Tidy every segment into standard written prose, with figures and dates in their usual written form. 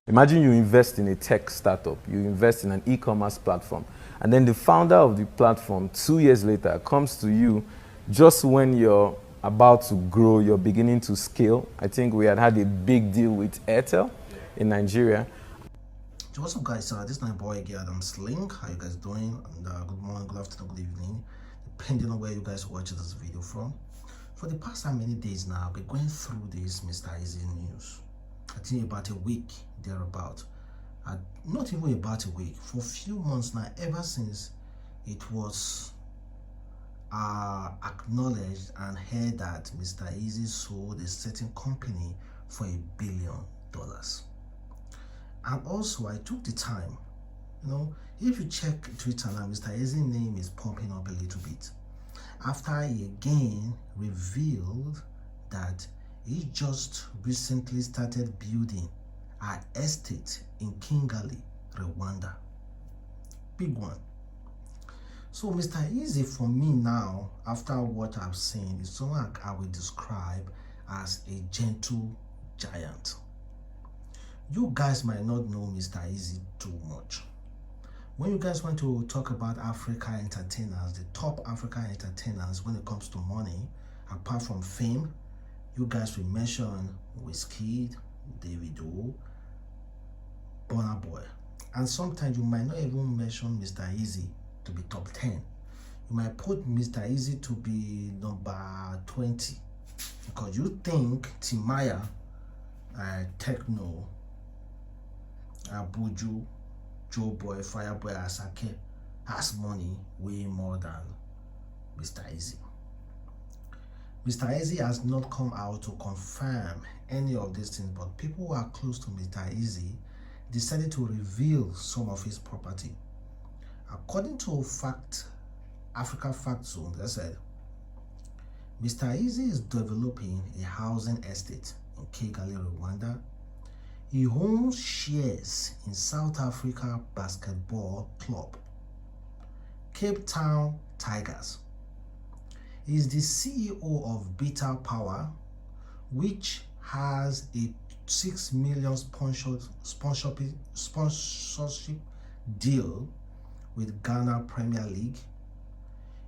Imagine you invest in a tech startup, you invest in an e-commerce platform, and then the founder of the platform 2 years later comes to you just when you're about to grow, you're beginning to scale. I think we had a big deal with Airtel in Nigeria. So what's up, guys? This is my boy Adamslink. How you guys doing? And good morning, good afternoon, good evening, depending on where you guys watch this video from. For the past how many days now, I've been going through this Mr Eazy news. I think about a week thereabout. Not even about a week, for a few months now, ever since it was acknowledged and heard that Mr Eazy sold a certain company for $1 billion. And also I took the time, if you check Twitter now, Mr Eazy's name is popping up a little bit after he again revealed that he just recently started building an estate in Kigali, Rwanda. Big one. So Mr Eazy, for me now, after what I've seen, is someone I will describe as a gentle giant. You guys might not know Mr Eazy too much. When you guys want to talk about Africa entertainers, the top African entertainers when it comes to money, apart from fame, you guys will mention Wizkid, Davido, Burna Boy, and sometimes you might not even mention Mr Eazy to be top 10. You might put Mr Eazy to be number 20 because you think Timaya, Techno, Abuju, Joe Boy, Fireboy, Asake has money way more than Mr Eazy. Mr Eazy has not come out to confirm any of these things, but people who are close to Mr Eazy decided to reveal some of his property. According to Africa Fact Zone, they said Mr Eazy is developing a housing estate in Kigali, Rwanda. He owns shares in South Africa basketball club, Cape Town Tigers. He is the CEO of Beta Power, which has a 6 million sponsorship deal with Ghana Premier League.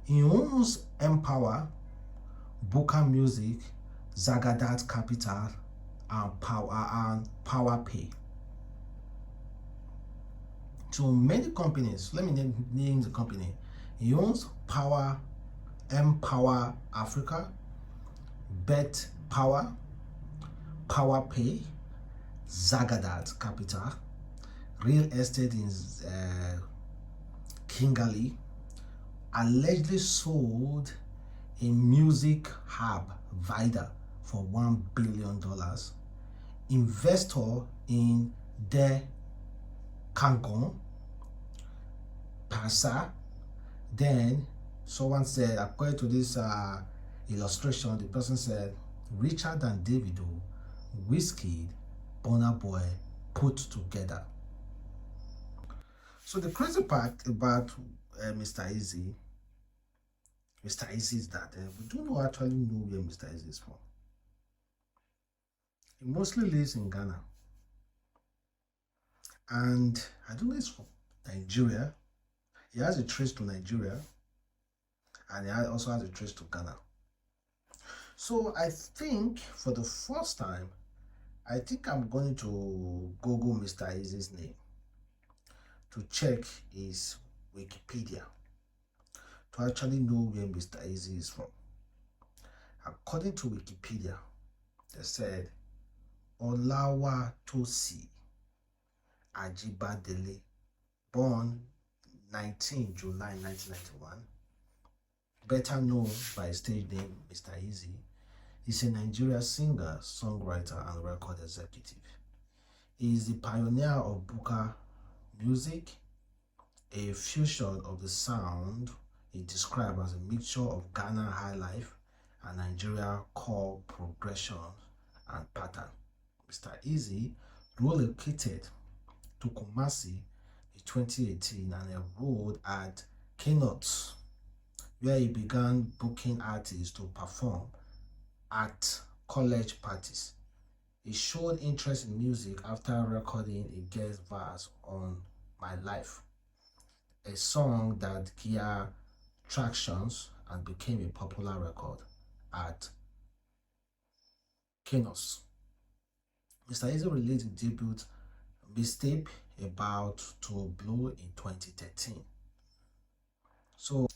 He owns Empower, Booker Music, Zagadat Capital, and Power Pay. So many companies. Let me name the company. He owns Empower Africa, Bet Power, Power Pay, Zagadat Capital, real estate in Kigali, allegedly sold a music hub, Vida, for $1 billion, investor in De Kangon, Pasa. Then someone said, according to this illustration, the person said, Richard and Davido, Wizkid, Burna Boy put together. So the crazy part about Mr Eazy is that we don't actually know where Mr Eazy is from. He mostly lives in Ghana, and I don't know if it's from Nigeria. He has a trace to Nigeria, and he also has a trace to Ghana. So I think for the first time, I think I'm going to Google Mr Eazy's name to check his Wikipedia to actually know where Mr Eazy is from. According to Wikipedia, they said Olawatosi Ajibadele, born 19 July 1991, better known by his stage name Mr Eazy, is a Nigerian singer, songwriter, and record executive. He is the pioneer of Booker Music, a fusion of the sound he described as a mixture of Ghana high life and Nigeria core progression and pattern. Mr Eazy relocated to Kumasi in 2018 and enrolled at Keynote where he began booking artists to perform at college parties. He showed interest in music after recording a guest verse on My Life, a song that gained tractions and became a popular record at Kinos. Mr. Eazy released his debut mixtape About to Blow in 2013. So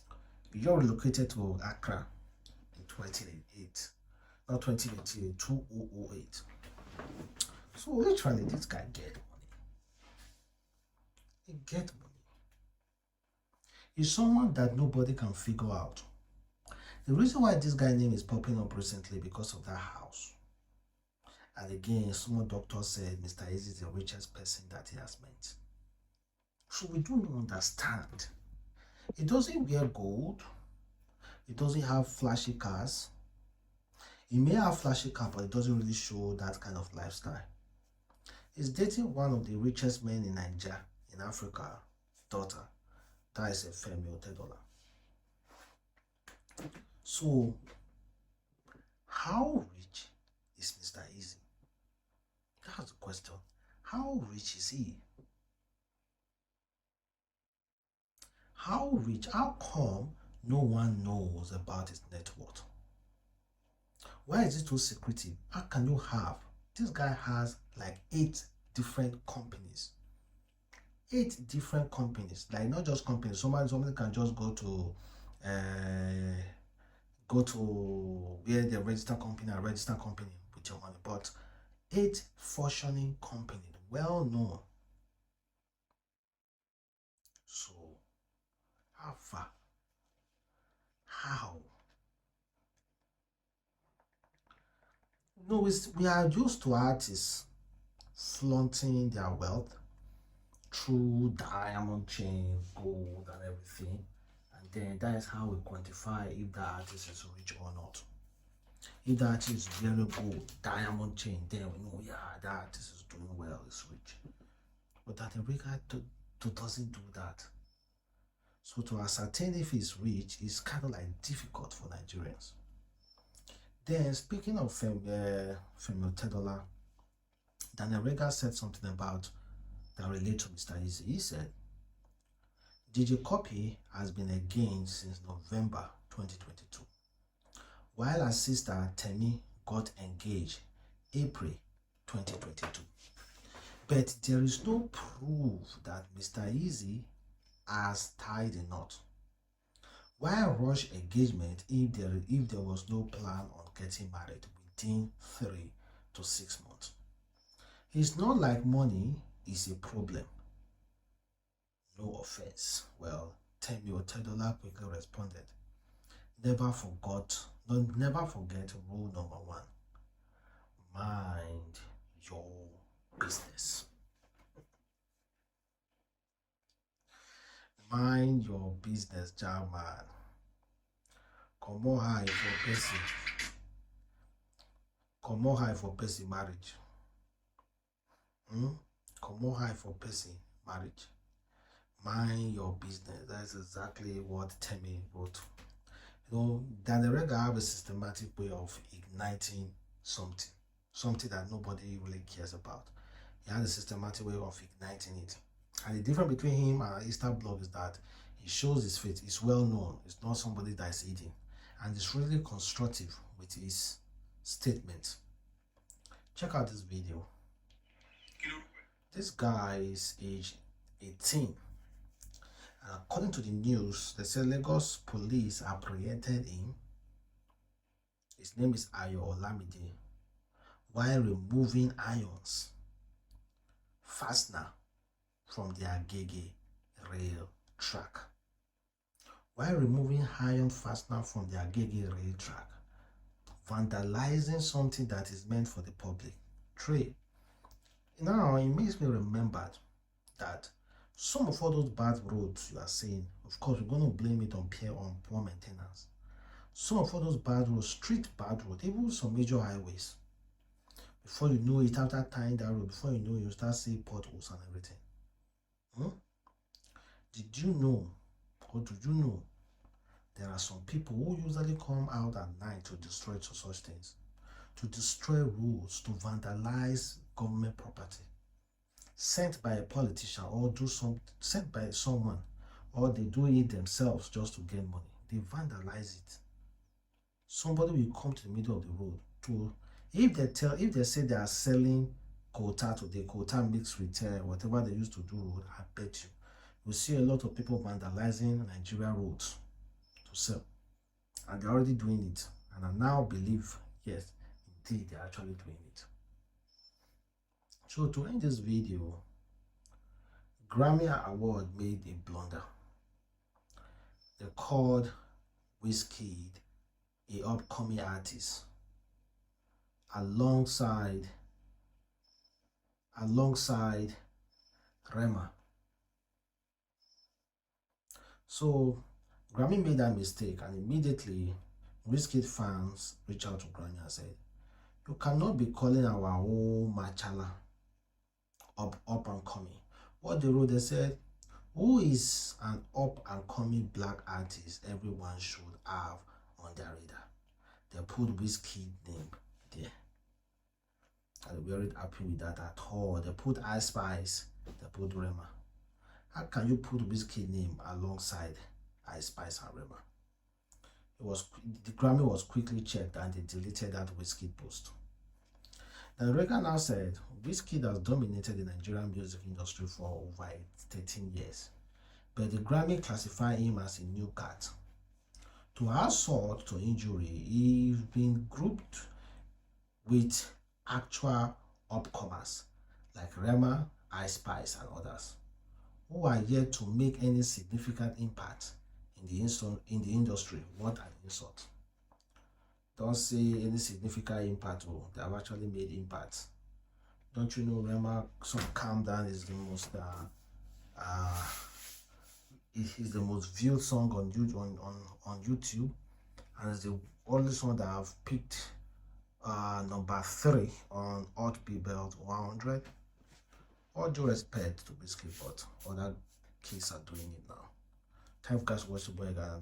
he just relocated to Accra in 2008, not 2018, 2008. So literally this guy get money. He get money. He's someone that nobody can figure out. The reason why this guy name is popping up recently because of that house. And again, some doctor said Mr. Eazy is the richest person that he has met. So we don't understand. He doesn't wear gold. He doesn't have flashy cars. He may have flashy car, but it doesn't really show that kind of lifestyle. He's dating one of the richest men in Nigeria, in Africa, daughter. That is a Femi Otedola. So, how rich is Mr. Eazy? That's the question. How rich is he? How rich? How come no one knows about his net worth? Why is it so secretive? How can you have? This guy has like 8 different companies. 8 different companies. Like not just companies. Somebody can just go to where they register company and register company with your money. But 8 functioning companies, well known. So how far? How? No, we are used to artists flaunting their wealth through diamond chains, gold, and everything. And then that is how we quantify if the artist is rich or not. If the artist is very gold, diamond chain, then we know, yeah, the artist is doing well, is rich. But that the big guy doesn't do that. So to ascertain if he's rich is kind of like difficult for Nigerians. Then speaking of Femi Otedola, Daniel Rega said something about that relate to Mr. Eazy. He said, DJ Copy has been engaged since November 2022, while her sister Temi got engaged April 2022. But there is no proof that Mr. Eazy has tied a knot. Why rush engagement if there was no plan on getting married within 3 to 6 months? It's not like money is a problem. No offense. Well, Temi Otedola quickly responded, never forget rule number 1. Mind your business. Mind your business, German. Come on high for person marriage. Come on high for person marriage. Mind your business. That's exactly what Temi wrote. You know, Daniel Rega have a systematic way of igniting something that nobody really cares about. He has a systematic way of igniting it. And the difference between him and Insta blog is that he shows his faith. It's well known. It's not somebody that is eating. And it's really constructive with his statement. Check out this video. This guy is age 18. And according to the news, they say Lagos police apprehended him. His name is Ayo Olamide, while removing irons fastener from the Agege rail track. While removing iron fastener from the Agege rail track, vandalizing something that is meant for the public trade. Now it makes me remember that some of all those bad roads you are saying, of course, we're going to blame it on poor maintenance. Some of all those bad roads, street bad roads, even some major highways, before you know it, after tying that road, before you know it, you start seeing potholes and everything. Did you know, or do you know, there are some people who usually come out at night to destroy such things, to destroy roads, to vandalize government property, sent by a politician or sent by someone, or they do it themselves just to get money. They vandalize it. Somebody will come to the middle of the road to, if they say they are selling quota today, quota mixed with whatever they used to do road, I bet you see a lot of people vandalizing Nigeria roads to sell, and they're already doing it. And I now believe, yes, indeed, they're actually doing it. So to end this video, Grammy Award made a blunder. They called Wizkid a upcoming artist alongside Rema. So Grammy made that mistake, and immediately Wizkid fans reached out to Grammy and said, "You cannot be calling our own Machala up and coming." What they wrote, they said, "Who is an up and coming black artist everyone should have on their radar?" They put Wizkid name there. And we aren't happy with that at all. They put Ice Spice, they put Rema. How can you put Wizkid name alongside Ice Spice and Rema? The Grammy was quickly checked and they deleted that Wizkid post. The record now said Wizkid has dominated the Nigerian music industry for over 13 years, but the Grammy classified him as a new cat. To add salt to injury, he's been grouped with actual upcomers like Rema, Ice Spice, and others, who are yet to make any significant impact in the industry. What an insult. Don't say any significant impact. Oh, they have actually made impact. Don't you know Rema Calm Down is the most it is the most viewed song on YouTube, and it's the only song that I've picked number 3 on Hot Belt 100. All due respect to Wizkid, but other kids are doing it now. Thank you guys for watching, boy, guys.